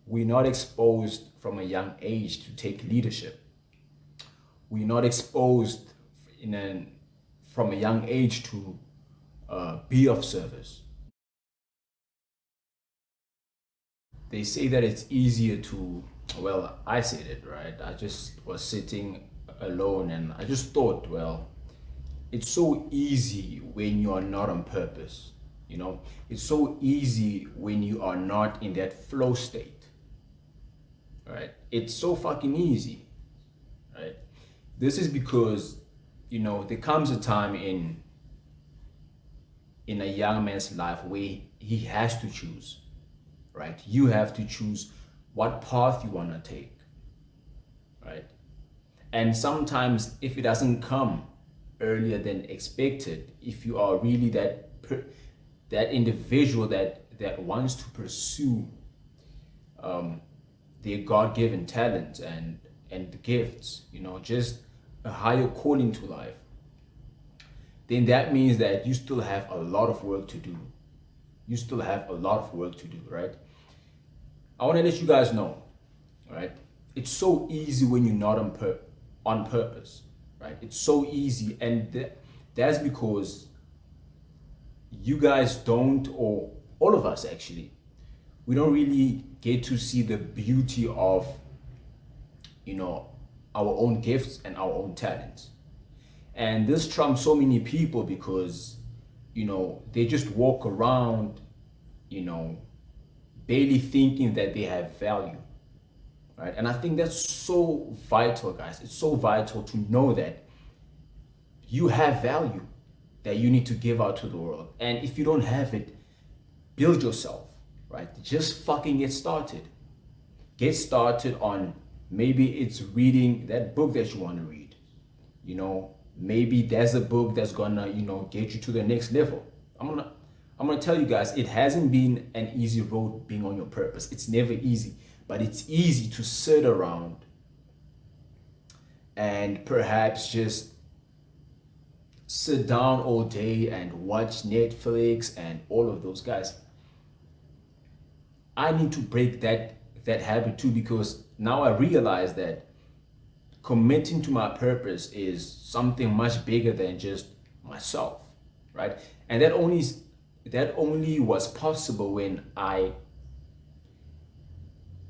we're not exposed from a young age to take leadership. We're not exposed from a young age to be of service. They say that it's easier to, well, I said it, right? I just was sitting alone and I just thought, well, it's so easy when you are not on purpose. It's so easy when you are not in that flow state, right? It's so fucking easy, right? This is because, there comes a time in a young man's life where he has to choose, right? You have to choose what path you want to take, right? And sometimes if it doesn't come earlier than expected, if you are really that individual that wants to pursue their God-given talents and gifts, just a higher calling to life, then that means that you still have a lot of work to do. You still have a lot of work to do, right? I want to let you guys know, right? It's so easy when you're not on purpose, right? It's so easy, and that's because you guys don't, or all of us actually, we don't really get to see the beauty of, our own gifts and our own talents. And this trumps so many people because, they just walk around, barely thinking that they have value, right? And I think that's so vital, guys. It's so vital to know that you have value that you need to give out to the world. And if you don't have it, build yourself, right? Just fucking get started. Get started on, maybe it's reading that book that you want to read. Maybe there's a book that's gonna, get you to the next level. I'm gonna tell you guys, it hasn't been an easy road being on your purpose. It's never easy, but it's easy to sit around and perhaps just sit down all day and watch Netflix and all of those guys. I need to break that habit too, because now I realize that committing to my purpose is something much bigger than just myself, right? And that only was possible when I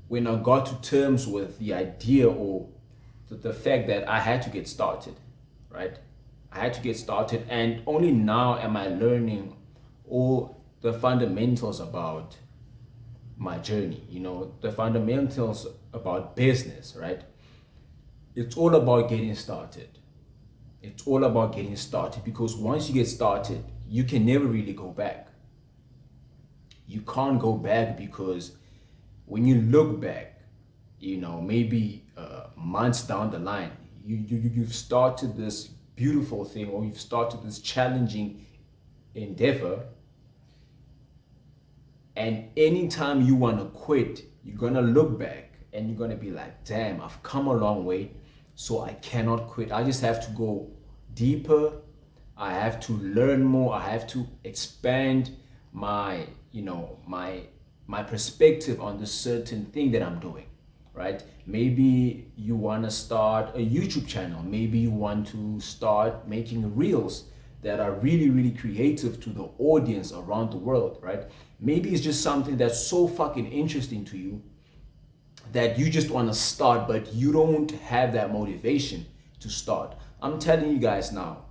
got to terms with the idea, or the fact that I had to get started, right? I had to get started, and only now am I learning all the fundamentals about my journey, the fundamentals about business, right? It's all about getting started. It's all about getting started, because once you get started, you can never really go back. You can't go back, because when you look back, maybe months down the line, you've started this beautiful thing, or you've started this challenging endeavor, and anytime you want to quit, you're gonna look back and you're gonna be like, damn, I've come a long way, so I cannot quit. I just have to go deeper. I have to learn more. I have to expand my perspective on this certain thing that I'm doing, right? Maybe you want to start a YouTube channel. Maybe you want to start making reels that are really, really creative to the audience around the world, right? Maybe it's just something that's so fucking interesting to you that you just want to start, but you don't have that motivation to start. I'm telling you guys now,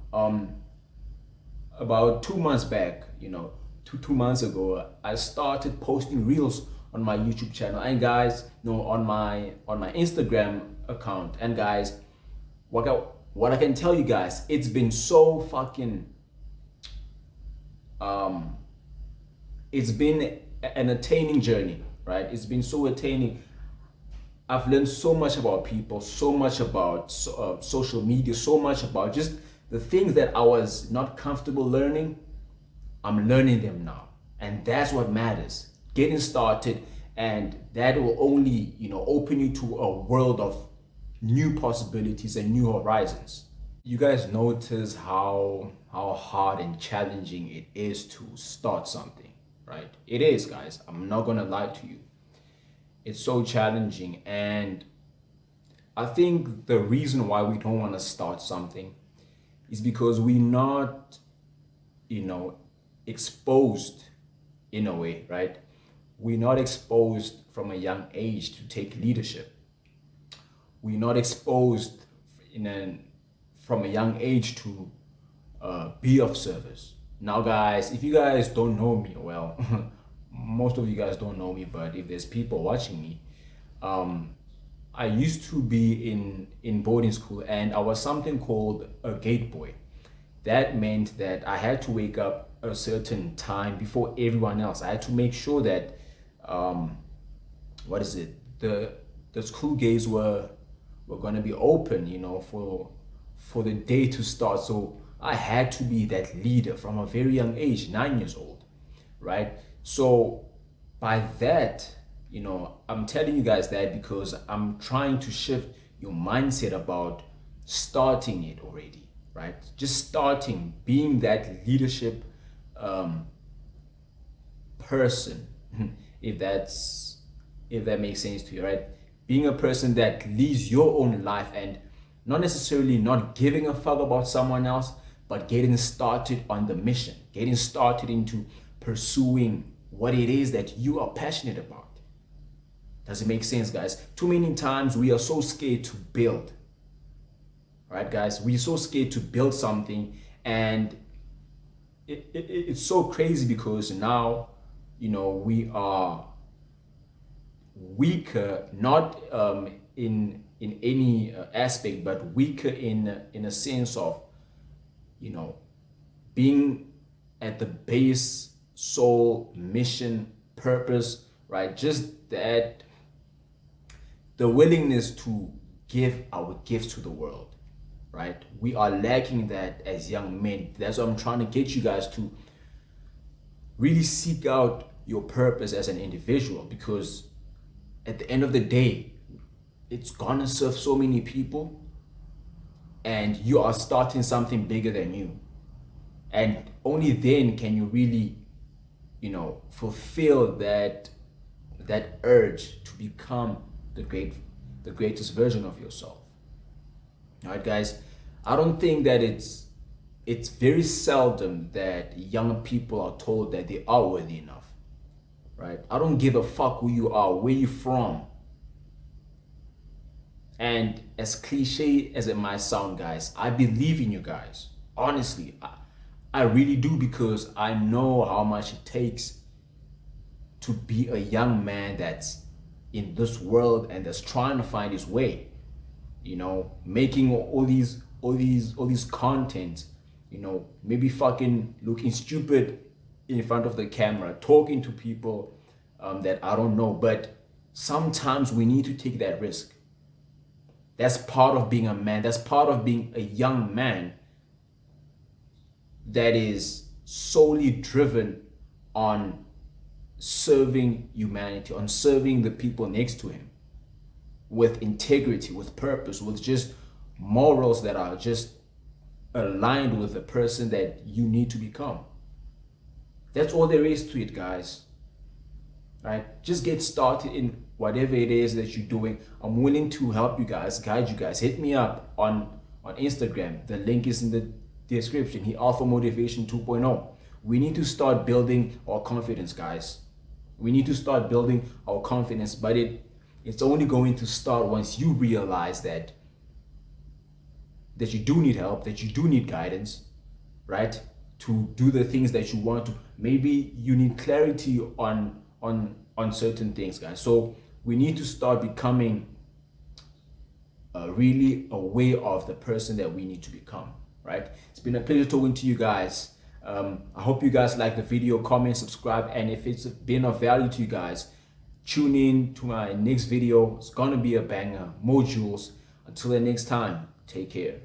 about 2 months back, two months ago, I started posting reels on my YouTube channel, and guys, on my Instagram account. And guys, what I can tell you guys, it's been so fucking it's been an attaining journey, right? It's been so attaining. I've learned so much about people, so much about social media, so much about just the things that I was not comfortable learning. I'm learning them now, and that's what matters. Getting started, and that will only, open you to a world of new possibilities and new horizons. You guys notice how hard and challenging it is to start something, right? It is, guys. I'm not gonna lie to you. It's so challenging. And I think the reason why we don't want to start something is because we're not, you know, exposed in a way, right? We're not exposed from a young age to take leadership. We're not exposed from a young age to be of service. Now, guys, if you guys don't know me, well, most of you guys don't know me, but if there's people watching me, I used to be in boarding school, and I was something called a gate boy. That meant that I had to wake up a certain time before everyone else. I had to make sure that what is it? The school gates were gonna be open, you know, for the day to start. So I had to be that leader from a very young age, 9 years old, right? So by that, you know, I'm telling you guys that because I'm trying to shift your mindset about starting it already, right? Just starting, being that leadership person, if that makes sense to you, right? Being a person that leads your own life and not necessarily not giving a fuck about someone else, but getting started on the mission, getting started into pursuing what it is that you are passionate about. Does it make sense, guys? Too many times we are so scared to build, right, guys? We're so scared to build something, and it's so crazy because now, you know, we are weaker, not in any aspect, but weaker in a sense of, you know, being at the base, soul, mission, purpose, right? Just that the willingness to give our gifts to the world, right? We are lacking that as young men. That's what I'm trying to get you guys to really seek out your purpose as an individual, because at the end of the day, it's gonna serve so many people, and you are starting something bigger than you. And only then can you really, you know, fulfill that urge to become the greatest version of yourself. All right, guys. I don't think that it's very seldom that young people are told that they are worthy enough. Right? I don't give a fuck who you are, where you from. And as cliche as it might sound, guys, I believe in you guys. Honestly, I really do, because I know how much it takes to be a young man that's in this world and that's trying to find his way. You know, making all these content, you know, maybe fucking looking stupid in front of the camera, talking to people that I don't know. But sometimes we need to take that risk. That's part of being a man. That's part of being a young man that is solely driven on serving humanity, on serving the people next to him with integrity, with purpose, with just morals that are just aligned with the person that you need to become. That's all there is to it, guys. Right? Just get started in whatever it is that you're doing. I'm willing to help you guys, guide you guys. Hit me up on Instagram. The link is in the description. He Alpha Motivation 2.0. We need to start building our confidence, guys. We need to start building our confidence, but it's only going to start once you realize that you do need help, that you do need guidance, right? To do the things that you want to. Maybe you need clarity on certain things, guys. So we need to start becoming really aware of the person that we need to become, right? It's been a pleasure talking to you guys. I hope you guys like the video, comment, subscribe, and if it's been of value to you guys, tune in to my next video. It's gonna be a banger. More jewels. Until the next time, take care.